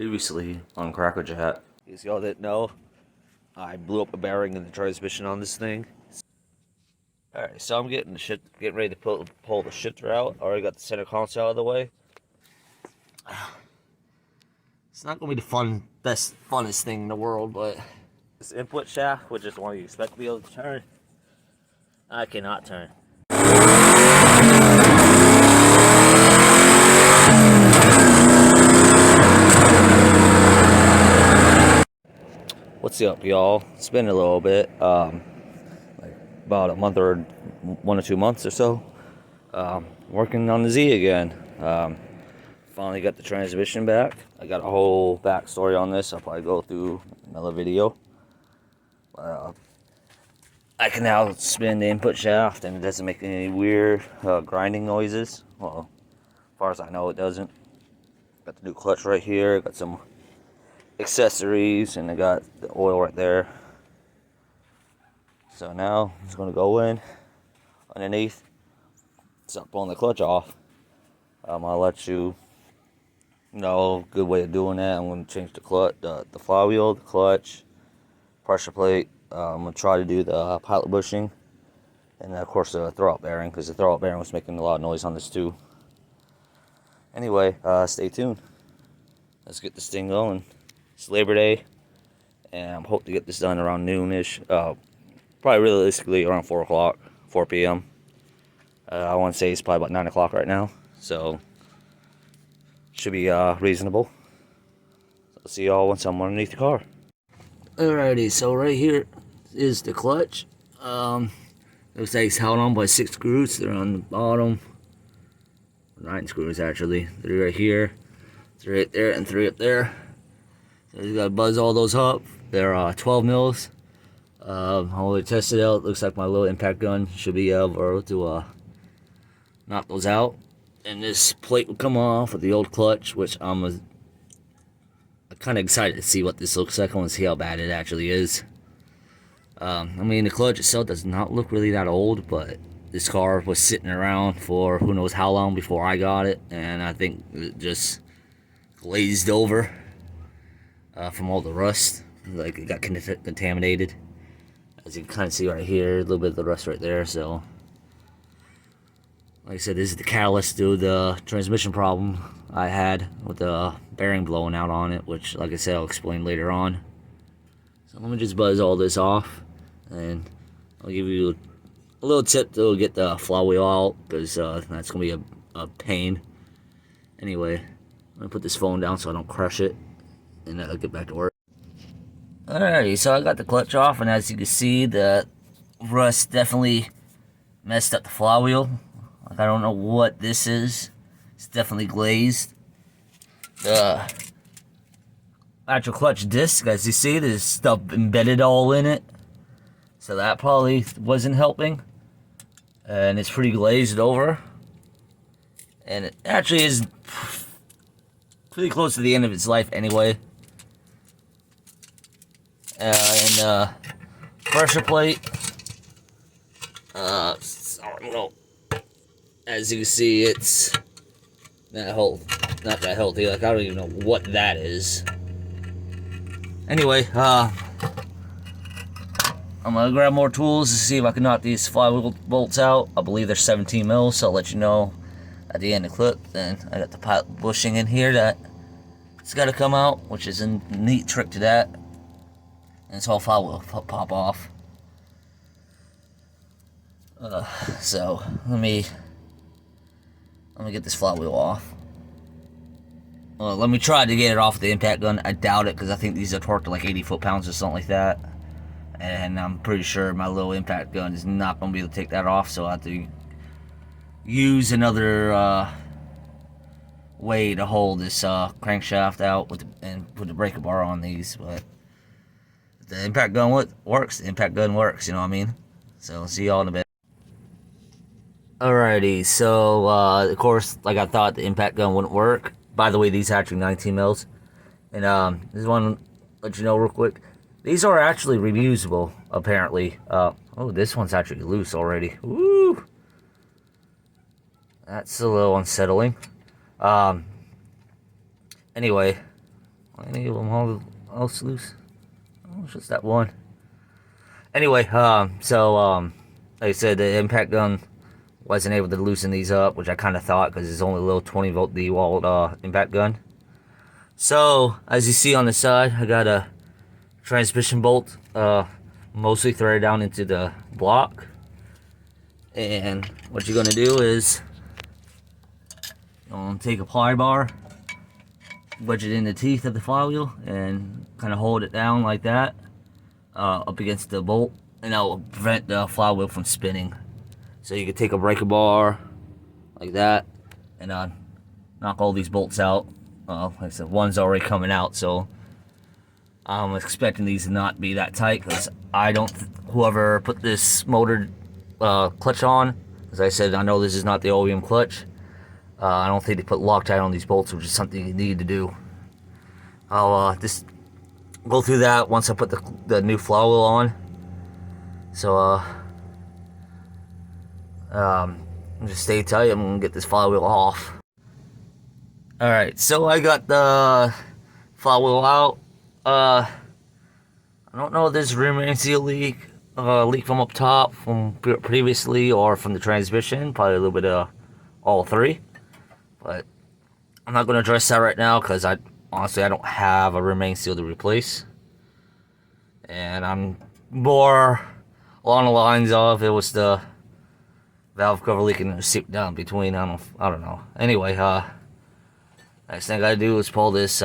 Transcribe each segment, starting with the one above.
Previously on Crackerjack. If y'all didn't know, I blew up a bearing in the transmission on this thing. Alright, so I'm getting ready to pull the shifter out. I already got the center console out of the way. It's not gonna be the funnest thing in the world, but this input shaft, which is one you expect to be able to turn, I cannot turn. What's up, y'all? It's been a little bit, like about a month or 1 or 2 months or so. Working on the Z again. Finally got the transmission back. I got a whole backstory on this. I'll probably go through another video. I can now spin the input shaft and it doesn't make any weird grinding noises. Well, as far as I know, it doesn't. Got the new clutch right here. Got some accessories and I got the oil right there. So now I'm just going to go in underneath, start pulling the clutch off. I'll let you know a good way of doing that. I'm going to change the clutch, the flywheel, the clutch, pressure plate. I'm going to try to do the pilot bushing, and of course the throwout bearing, because the throwout bearing was making a lot of noise on this too. Anyway, stay tuned. Let's get this thing going. It's Labor Day, and I'm hoping to get this done around noonish. Probably realistically around 4 p.m. I want to say it's probably about 9 o'clock right now, so should be reasonable. I'll see y'all once I'm underneath the car. Alrighty, so right here is the clutch. Looks like it's held on by 6 screws. They're on the bottom. 9 screws actually. 3 right here, 3 right there, and 3 up there. So you gotta buzz all those up. They're 12 mils. I'll already test it out. Looks like my little impact gun should be able to knock those out. And this plate will come off with the old clutch, which I'm kind of excited to see what this looks like. I want to see how bad it actually is. I mean, the clutch itself does not look really that old, but this car was sitting around for who knows how long before I got it, and I think it just glazed over from all the rust. Like it got contaminated. As you can kind of see right here, a little bit of the rust right there. So, like I said, this is the catalyst to the transmission problem I had with the bearing blowing out on it, which, like I said, I'll explain later on. So let me just buzz all this off, and I'll give you a little tip to get the flywheel out, because that's going to be a pain. Anyway, I'm going to put this phone down so I don't crush it, and I'll get back to work. Alrighty, so I got the clutch off, and as you can see, the rust definitely messed up the flywheel. Like, I don't know what this is. It's definitely glazed. The actual clutch disc, as you see, there's stuff embedded all in it. So that probably wasn't helping. And it's pretty glazed over. And it actually is pretty close to the end of its life anyway. And pressure plate. I don't know. As you can see, it's not that healthy. Like, I don't even know what that is. Anyway, I'm gonna grab more tools to see if I can knock these flywheel bolts out. I believe they're 17 mils, so I'll let you know at the end of the clip. Then I got the pilot bushing in here that it's got to come out, which is a neat trick to that. And this whole flywheel will pop off. So let me get this flywheel off. Let me try to get it off the impact gun. I doubt it, because I think these are torqued to like 80 foot-pounds or something like that. And I'm pretty sure my little impact gun is not going to be able to take that off, so I have to use another way to hold this crankshaft out and put the breaker bar on these. But if the impact gun works, the impact gun works, you know what I mean? So, see y'all in a bit. Alrighty, so, of course, like I thought, the impact gun wouldn't work. By the way, these are actually 19 mils. And, just want to let you know real quick. These are actually reusable, apparently. Oh, this one's actually loose already. Woo! That's a little unsettling. Anyway, any of them all else loose? Oh, it's just that one. Anyway, like I said, the impact gun wasn't able to loosen these up, which I kind of thought because it's only a little 20-volt DeWalt impact gun. So, as you see on the side, I got a transmission bolt mostly threaded down into the block. And what you're going to do is take a ply bar, wedge it in the teeth of the flywheel, and kind of hold it down like that up against the bolt, and that will prevent the flywheel from spinning. So you can take a breaker bar like that and knock all these bolts out. Like I said, one's already coming out, so I'm expecting these to not be that tight because whoever put this motor clutch on, as I said, I know this is not the OEM clutch. I don't think they put Loctite on these bolts, which is something you need to do. I'll just go through that once I put the new flywheel on. So just stay tight. I'm gonna get this flywheel off. Alright, so I got the flywheel out. I don't know if there's a rim seal leak from up top from previously or from the transmission. Probably a little bit of all three. But I'm not going to address that right now because honestly I don't have a rim main seal to replace. And I'm more along the lines of it was the valve cover leaking and seep down between. I don't know. Anyway, next thing I gotta do is pull this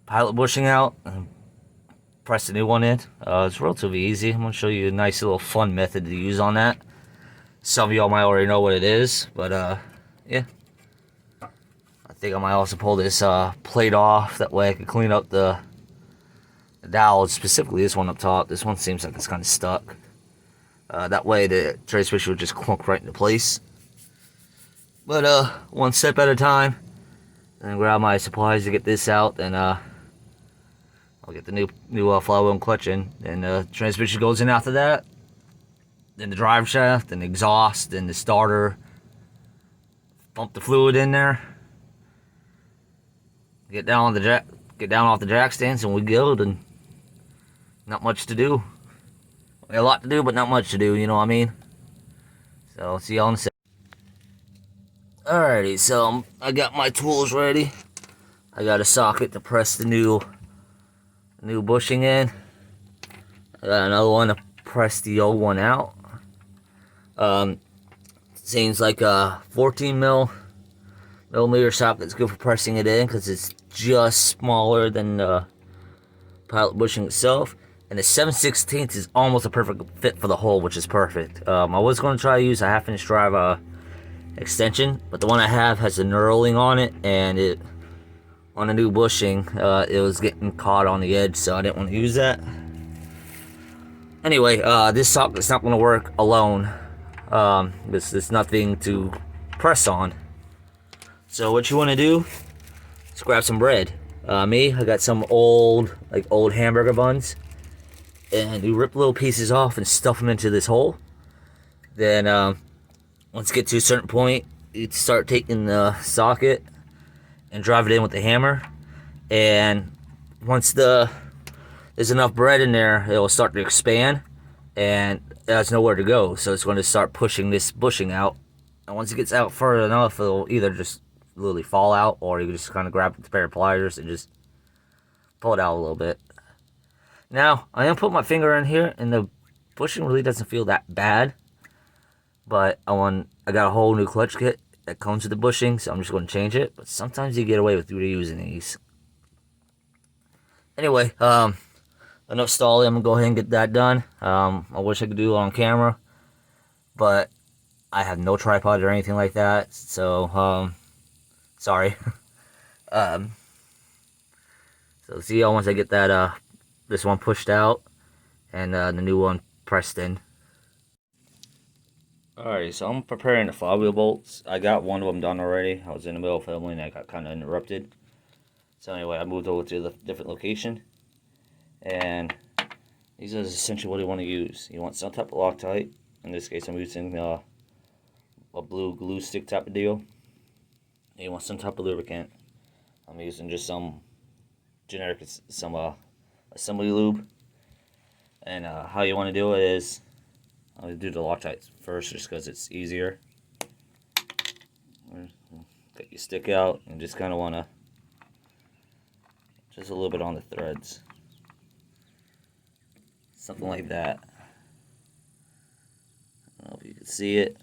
pilot bushing out and press the new one in. It's relatively easy. I'm gonna show you a nice little fun method to use on that. Some of y'all might already know what it is, but yeah. I think I might also pull this plate off. That way I can clean up the dowels, specifically this one up top. This one seems like it's kind of stuck. That way the transmission will just clunk right into place. But one step at a time. And grab my supplies to get this out, and I'll get the new flywheel and clutch in, and the transmission goes in after that. Then the drive shaft, and the exhaust, and the starter. Pump the fluid in there. Get down off the jack stands, and we go. And not much to do. A lot to do, but not much to do. You know what I mean? So see y'all in a second. Alrighty, so I got my tools ready. I got a socket to press the new bushing in. I got another one to press the old one out. Seems like a 14 millimeter socket's good for pressing it in because it's just smaller than the pilot bushing itself. And the 7/16 is almost a perfect fit for the hole, which is perfect. I was going to try to use a half-inch drive extension, but the one I have has a knurling on it, and on the new bushing, it was getting caught on the edge, so I didn't want to use that. Anyway, this socket's not going to work alone. There's nothing to press on. So what you want to do is grab some bread. I got some old hamburger buns, and you rip little pieces off and stuff them into this hole. Then once you get to a certain point, you start taking the socket and drive it in with the hammer. And once there's enough bread in there, it will start to expand, and it has nowhere to go. So it's going to start pushing this bushing out. And once it gets out further enough, it'll either just literally fall out, or you can just kind of grab a pair of pliers and just pull it out a little bit. Now, I am putting my finger in here, and the bushing really doesn't feel that bad. But I got a whole new clutch kit that comes with the bushing, so I'm just going to change it. But sometimes you get away with reusing these. Anyway, enough stalling. I'm going to go ahead and get that done. I wish I could do it on camera, but I have no tripod or anything like that, so sorry. So see y'all once I get that this one pushed out and the new one pressed in. Alright, so I'm preparing the flywheel bolts. I got one of them done already. I was in the middle of filming and I got kind of interrupted. So anyway, I moved over to a different location. And these are essentially what you want to use. You want some type of Loctite. In this case, I'm using a blue glue stick type of deal. And you want some type of lubricant. I'm using just some generic, assembly lube. And how you want to do it is, I'm going to do the Loctite first just because it's easier. Get your stick out and just kind of want to, just a little bit on the threads. Something like that. I don't know if you can see it.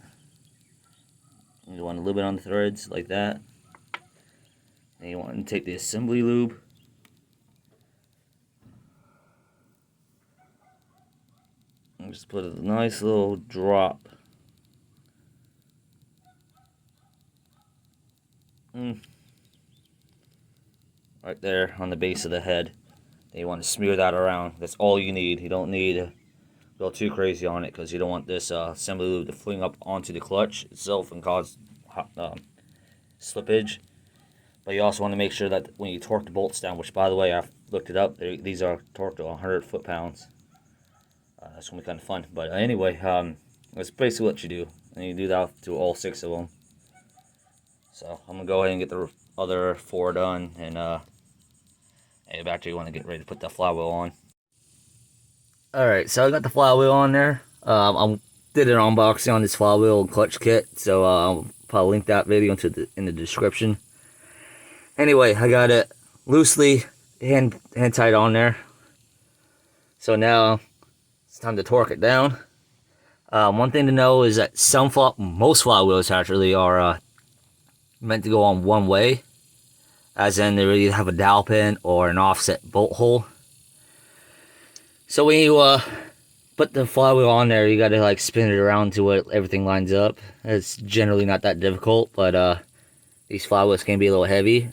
You want a little bit on the threads like that. And you want to take the assembly lube. And just put a nice little drop. Right there on the base of the head. And you want to smear that around. That's all you need. You don't need to go too crazy on it because you don't want this assembly lube to fling up onto the clutch itself and cause slippage. But you also want to make sure that when you torque the bolts down, which by the way I've looked it up, these are torqued to 100 foot-pounds. That's gonna be kind of fun. But anyway, that's basically what you do, and you do that to all 6 of them. So I'm gonna go ahead and get the other 4 done, and actually want to get ready to put the flywheel on. Alright, so I got the flywheel on there. I did an unboxing on this flywheel and clutch kit, so I'll probably link that video in the description. Anyway, I got it loosely hand tight on there. So now it's time to torque it down. One thing to know is that most flywheels actually are meant to go on one way, as in they either have a dowel pin or an offset bolt hole. So when you put the flywheel on there, you got to like spin it around to where everything lines up. It's generally not that difficult, but these flywheels can be a little heavy.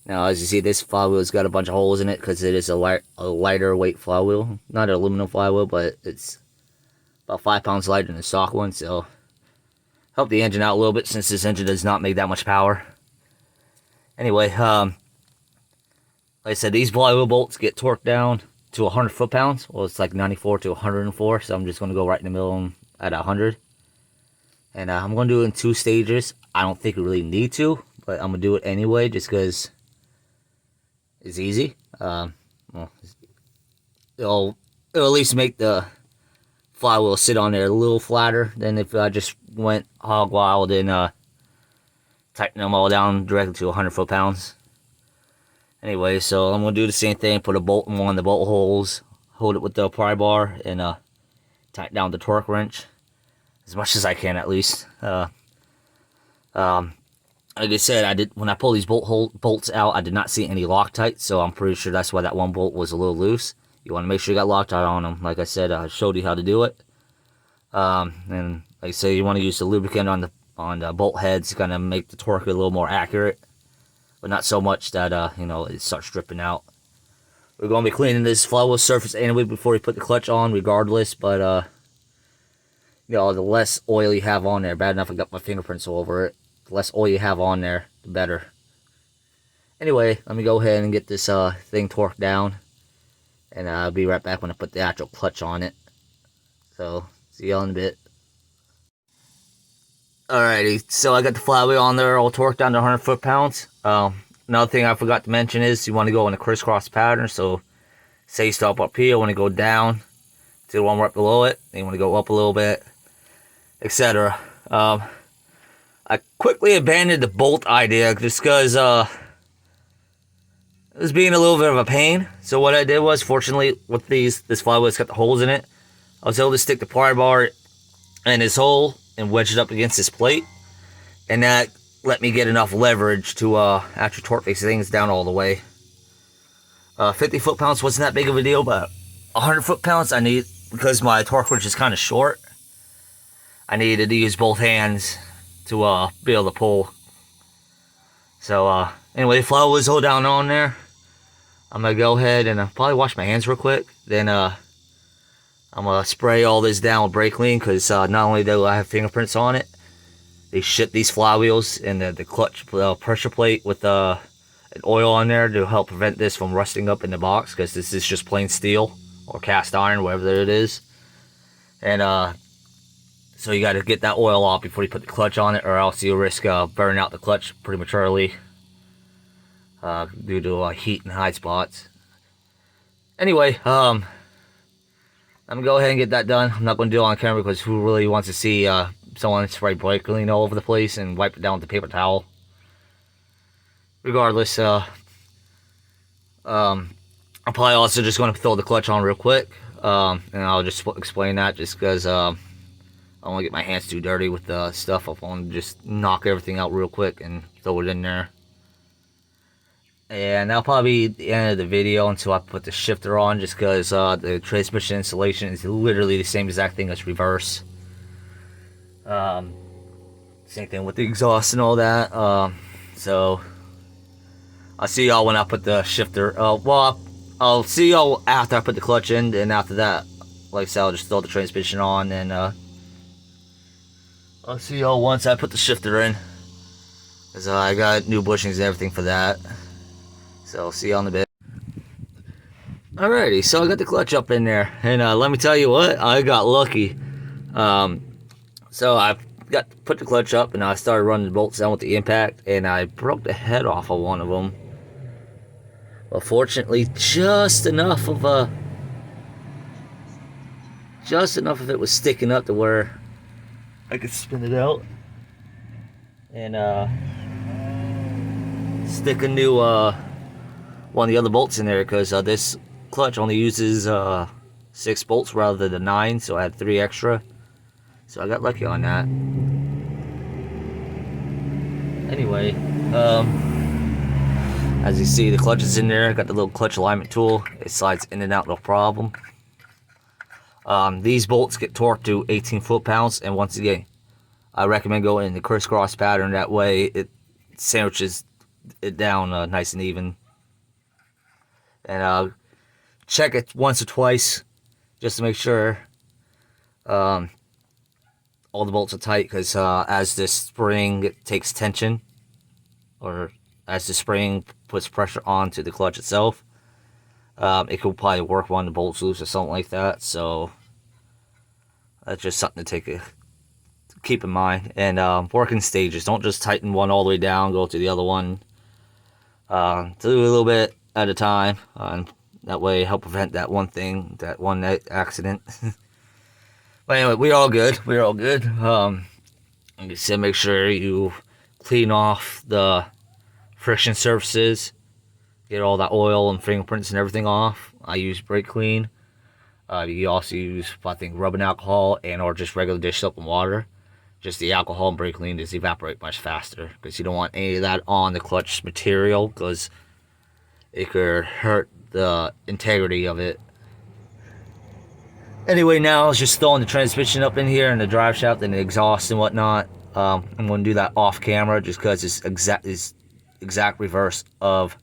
Now, as you see, this flywheel's got a bunch of holes in it because it is a lighter weight flywheel. Not an aluminum flywheel, but it's about 5 pounds lighter than the stock one, so help the engine out a little bit since this engine does not make that much power. Anyway, like I said, these flywheel bolts get torqued down to 100 foot-pounds. Well, it's like 94 to 104, so I'm just going to go right in the middle at 100. And I'm going to do it in 2 stages. I don't think we really need to, but I'm going to do it anyway just because it's easy. Well, it'll at least make the flywheel sit on there a little flatter than if I just went hog wild and tighten them all down directly to 100 foot-pounds. Anyway, so I'm going to do the same thing. Put a bolt in one of the bolt holes. Hold it with the pry bar and tighten down the torque wrench. As much as I can, at least. Like I said, when I pull these bolts out, I did not see any Loctite, so I'm pretty sure that's why that one bolt was a little loose. You want to make sure you got Loctite on them. Like I said, I showed you how to do it. And like I say, you want to use the lubricant on the bolt heads to kind of make the torque a little more accurate, but not so much that it starts dripping out. We're going to be cleaning this flywheel surface anyway before we put the clutch on, regardless. But the less oil you have on there, bad enough I got my fingerprints all over it. The less oil you have on there, the better. Anyway, let me go ahead and get this thing torqued down, and I'll be right back when I put the actual clutch on it. So, see y'all in a bit. Alrighty, so I got the flywheel on there all torqued down to 100 foot-pounds. Another thing I forgot to mention is you want to go in a crisscross pattern. So, say you stop up here, you want to go down to the one right below it. Then you want to go up a little bit, etc. I quickly abandoned the bolt idea just because it was being a little bit of a pain. So what I did was, fortunately, with this flywheel's got the holes in it, I was able to stick the pry bar in this hole and wedge it up against this plate, and that let me get enough leverage to actually torque these things down all the way. 50 foot-pounds wasn't that big of a deal, but 100 foot-pounds I need, because my torque wrench is kind of short, I needed to use both hands to be able to pull. So anyway, the flywheel is all down on there. I'm gonna go ahead and probably wash my hands real quick. Then I'm gonna spray all this down with brake clean, because not only do I have fingerprints on it, they ship these flywheels and the clutch pressure plate with an oil on there to help prevent this from rusting up in the box, because this is just plain steel or cast iron, whatever it is. And so you got to get that oil off before you put the clutch on it, or else you'll risk burning out the clutch prematurely. due to heat and high spots. Anyway, I'm gonna go ahead and get that done. I'm not gonna do it on camera because who really wants to see someone spray brake clean all over the place and wipe it down with a paper towel? Regardless, I'm probably also just gonna throw the clutch on real quick, and I'll just explain that just because I don't want to get my hands too dirty with the stuff. I want to just knock everything out real quick and throw it in there. And that'll probably be the end of the video until I put the shifter on, just because the transmission installation is literally the same exact thing as reverse. Same thing with the exhaust and all that. So I'll see y'all when I put the shifter. Well, I'll see y'all after I put the clutch in, and after that, like I said, I'll just throw the transmission on, and I'll see y'all once I put the shifter in, because I got new bushings and everything for that. So I'll see y'all in a bit. Alrighty, so I got the clutch up in there, and let me tell you what, I got lucky. So I put the clutch up, and I started running the bolts down with the impact, and I broke the head off of one of them. Well, fortunately, just enough of it was sticking up to where I could spin it out and stick a new one of the other bolts in there, because this clutch only uses 6 bolts rather than 9, so I had 3 extra. So I got lucky on that. Anyway, as you see, the clutch is in there. I got the little clutch alignment tool. It slides in and out no problem. These bolts get torqued to 18 foot-pounds, and once again, I recommend going in the crisscross pattern. That way it sandwiches it down nice and even. And check it once or twice just to make sure all the bolts are tight, because as this spring takes tension, or as the spring puts pressure onto the clutch itself, it could probably work one of the bolts loose or something like that. So that's just something to keep in mind. And work in stages. Don't just tighten one all the way down, go to the other one. Do a little bit at a time, and that way help prevent that one accident. But anyway, we're all good. Like I said, make sure you clean off the friction surfaces, get all that oil and fingerprints and everything off. I use brake clean. You also use, I think, rubbing alcohol and or just regular dish soap and water. Just the alcohol and brake clean just evaporate much faster, because you don't want any of that on the clutch material, because it could hurt the integrity of it. Anyway, now I was just throwing the transmission up in here and the drive shaft and the exhaust and whatnot. I'm going to do that off camera just because it's exact reverse of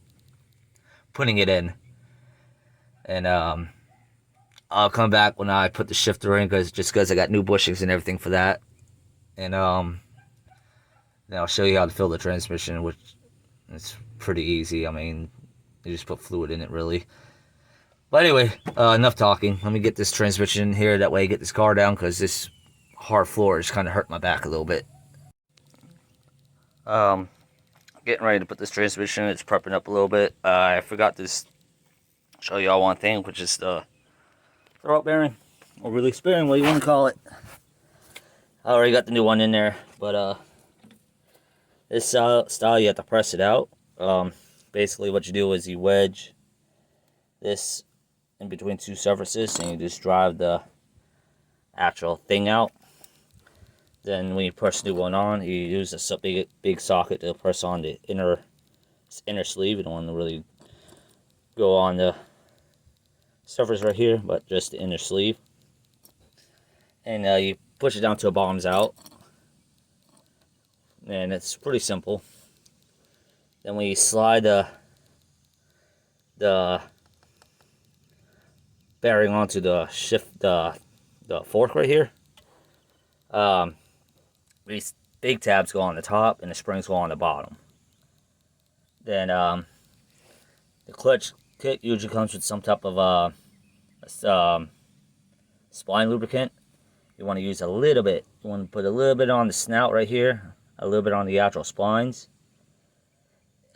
putting it in. And I'll come back when I put the shifter in, because I got new bushings and everything for that. And then I'll show you how to fill the transmission, which is pretty easy. I mean, you just put fluid in it, really. But anyway, enough talking. Let me get this transmission in here. That way I get this car down, because this hard floor is kind of hurt my back a little bit. Getting ready to put this transmission. It's prepping up a little bit. I forgot to show y'all one thing, which is the throwout bearing, or release bearing, what you want to call it. I already got the new one in there, but this style you have to press it out. Basically what you do is you wedge this in between 2 surfaces, and you just drive the actual thing out. Then when you press the new one on, you use a big socket to press on the inner sleeve. You don't want to really go on the surface right here, but just the inner sleeve. And you push it down till it bottoms out, and it's pretty simple. Then when you slide the bearing onto the fork right here, these big tabs go on the top and the springs go on the bottom. Then the clutch kit usually comes with some type of spline lubricant. You want to use a little bit. You want to put a little bit on the snout right here, a little bit on the actual splines.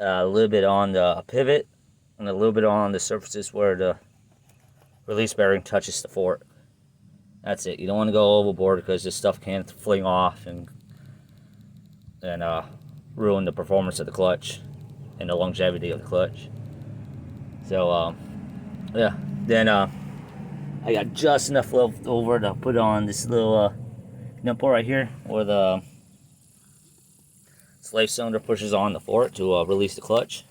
a little bit on the pivot, and a little bit on the surfaces where the release bearing touches the fork. That's it. You don't want to go overboard because this stuff can fling off and ruin the performance of the clutch and the longevity of the clutch. So yeah, then I got just enough left over to put on this little nipple right here where the slave cylinder pushes on the fork to release the clutch.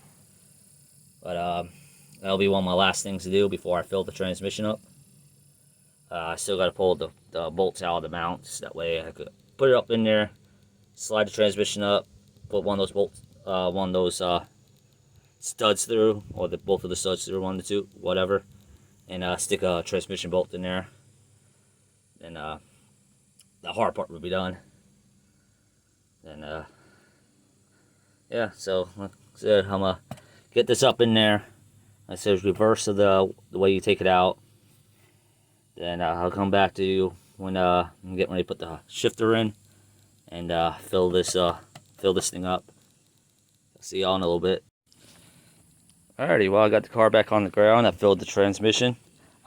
But that'll be one of my last things to do before I fill the transmission up. I still got to pull the bolts out of the mounts. That way I could put it up in there, slide the transmission up, put one of those bolts, one of those studs through, or both of the studs through, one of the two, whatever, and stick a transmission bolt in there. Then the hard part will be done. And yeah, so like I said, I'm gonna get this up in there. Like I said, it's reverse of the way you take it out. Then I'll come back to you when I'm getting ready to put the shifter in and fill this thing up. I'll see y'all in a little bit. Alrighty, well I got the car back on the ground. I filled the transmission.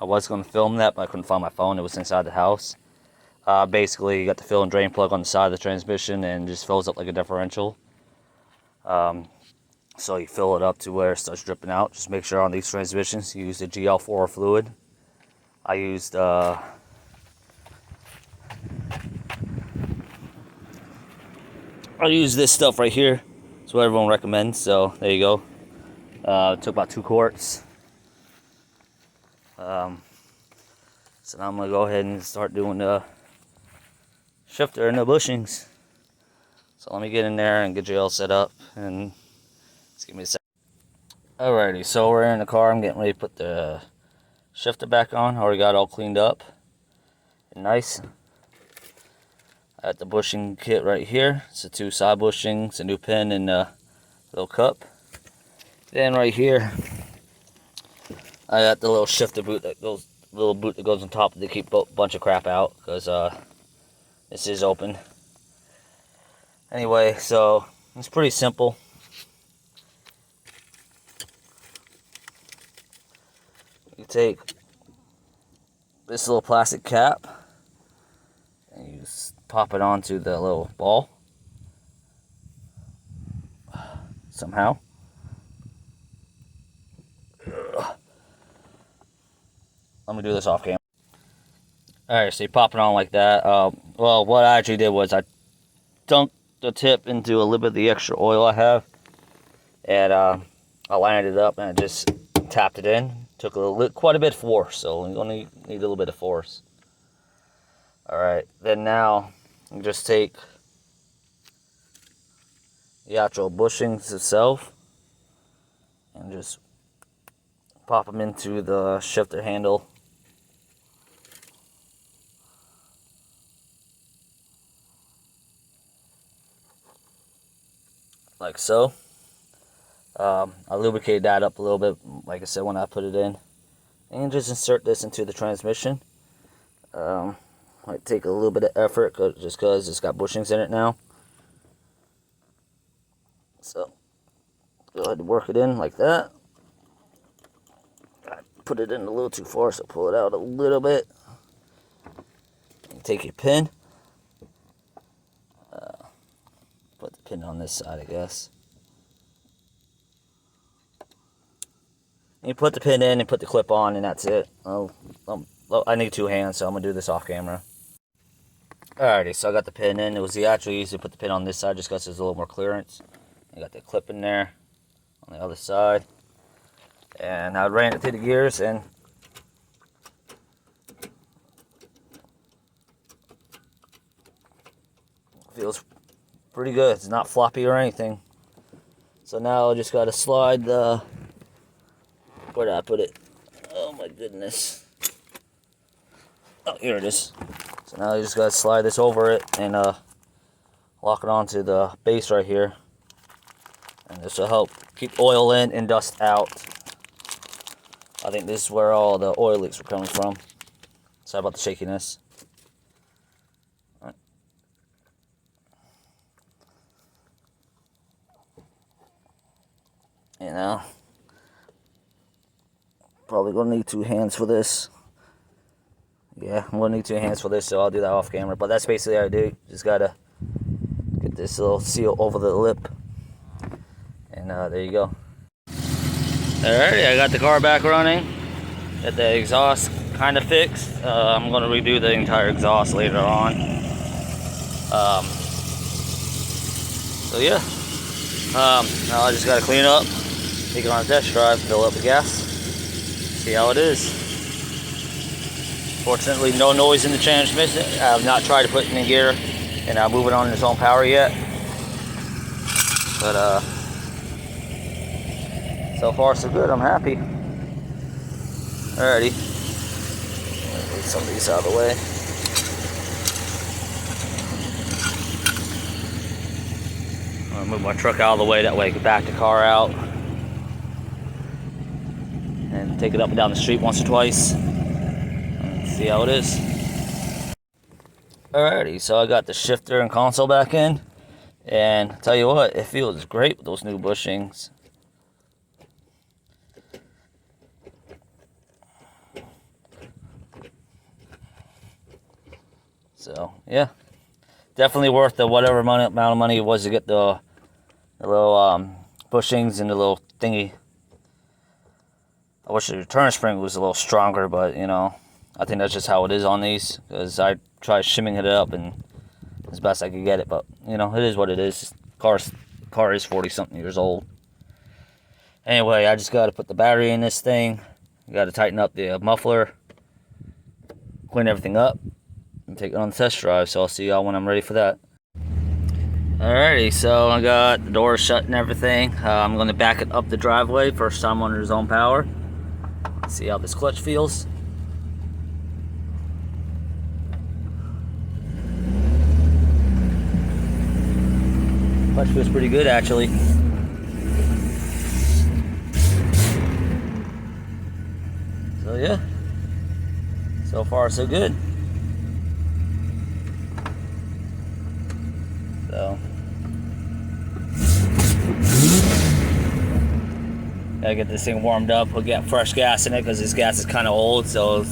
I was going to film that, but I couldn't find my phone. It was inside the house. Basically, you got the fill and drain plug on the side of the transmission and just fills up like a differential. So you fill it up to where it starts dripping out. Just make sure on these transmissions you use the GL4 fluid. I used this stuff right here. It's what everyone recommends. So there you go. It took about 2 quarts. So now I'm gonna go ahead and start doing the shifter and the bushings. So let me get in there and get you all set up, and just give me a sec. Alrighty, so we're in the car. I'm getting ready to put the shifter back on. Already got it all cleaned up and nice. I got the bushing kit right here. It's the 2 side bushings, a new pin, and a little cup. Then right here, I got the little shifter boot that goes, little boot that goes on top to keep a bunch of crap out, because this is open. Anyway, so it's pretty simple. You take this little plastic cap and you just pop it onto the little ball somehow. Let me do this off camera. Alright, so you pop it on like that. Well, what I actually did was I dunked the tip into a little bit of the extra oil I have, and I lined it up and I just tapped it in. Took quite a bit of force, so you only need a little bit of force. Alright, then now you just take the actual bushings itself and just pop them into the shifter handle. Like so. I lubricated that up a little bit, like I said, when I put it in. And just insert this into the transmission. Might take a little bit of effort just because it's got bushings in it now. So, go ahead and work it in like that. I put it in a little too far, so pull it out a little bit. And take your pin. Put the pin on this side, I guess. You put the pin in and put the clip on, and that's it. I need 2 hands, so I'm going to do this off camera. Alrighty, so I got the pin in. It was actually easy to put the pin on this side just because there's a little more clearance. I got the clip in there on the other side. And I ran it through the gears, and feels pretty good. It's not floppy or anything. So now I just got to slide the... Where did I put it? Oh my goodness. Oh, here it is. So now you just got to slide this over it and lock it onto the base right here. And this will help keep oil in and dust out. I think this is where all the oil leaks were coming from. Sorry about the shakiness. know, probably gonna need 2 hands for this. Yeah, I'm gonna need 2 hands for this, so I'll do that off camera. But that's basically how I do it. Just gotta get this little seal over the lip, and there you go. Alrighty, I got the car back running. Got the exhaust kind of fixed. I'm gonna redo the entire exhaust later on. So yeah, now I just gotta clean up, take it on a test drive, fill up the gas, see how it is. Fortunately, no noise in the transmission. I have not tried to put it in gear and move it on its own power yet. But so far so good. I'm happy. Alrighty, move some of these out of the way. I'm gonna move my truck out of the way, that way I can back the car out and take it up and down the street once or twice. See how it is. Alrighty, so I got the shifter and console back in, and tell you what, it feels great with those new bushings. So yeah, definitely worth the whatever amount of money it was to get the little bushings and the little thingy. I wish the return spring was a little stronger, but you know, I think that's just how it is on these, because I tried shimming it up and as best I could get it, but you know, it is what it is. Car is 40-something years old. Anyway, I just got to put the battery in this thing. Got to tighten up the muffler, clean everything up, and take it on the test drive. So I'll see y'all when I'm ready for that. Alrighty, so I got the doors shut and everything. I'm going to back it up the driveway, first time under its own power. See how this clutch feels. Clutch feels pretty good, actually. So yeah, so far so good. So gotta get this thing warmed up. We'll get fresh gas in it because this gas is kind of old. So,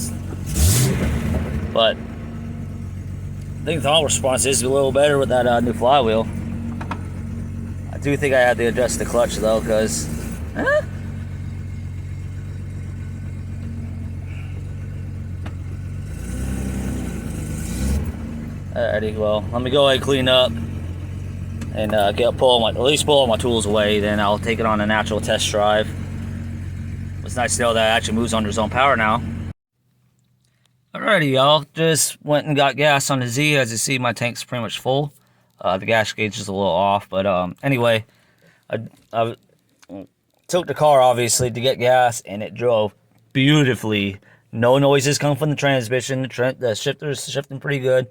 but I think the throttle response is a little better with that new flywheel. I do think I had to adjust the clutch though, because alrighty, well, let me go ahead and clean up and at least pull all my tools away. Then I'll take it on an actual test drive. It's nice to know that it actually moves under its own power now. Alrighty, y'all, just went and got gas on the Z. As you see, my tank's pretty much full. The gas gauge is a little off, but anyway, I took the car obviously to get gas, and it drove beautifully. No noises come from the transmission. The shifter's shifting pretty good.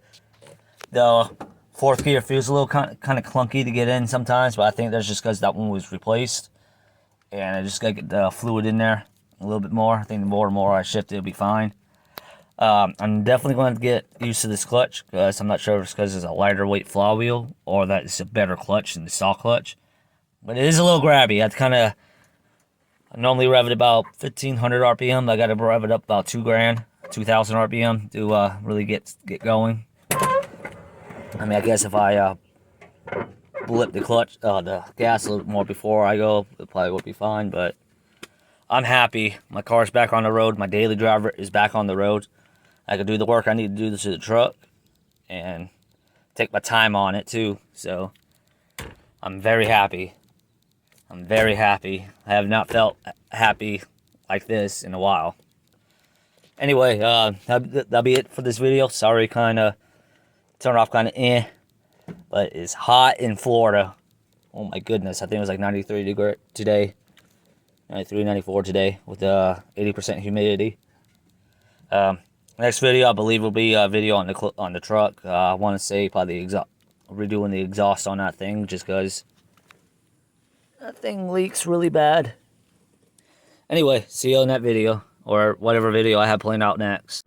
The fourth gear feels a little kind of clunky to get in sometimes, but I think that's just because that one was replaced, and I just gotta get the fluid in there a little bit more. I think the more and more I shift, it'll be fine. I'm definitely going to get used to this clutch, because I'm not sure if it's because it's a lighter weight flywheel or that it's a better clutch than the stock clutch. But it is a little grabby. I normally rev it about 1500 RPM. I got to rev it up about 2,000 RPM to really get going. I mean, I guess if I blip the gas a little more before I go, it probably would be fine. But I'm happy. My car's back on the road. My daily driver is back on the road. I can do the work I need to do to the truck and take my time on it too. So I'm very happy. I'm very happy. I have not felt happy like this in a while. Anyway, that'll be it for this video. Sorry, kind of turned off kind of but it's hot in Florida. Oh my goodness, I think it was like 93 degrees today. 93, 94 today with 80% humidity. Next video, I believe, will be a video on the truck. I want to say probably redoing the exhaust on that thing, just because that thing leaks really bad. Anyway, see you in that video, or whatever video I have planned out next.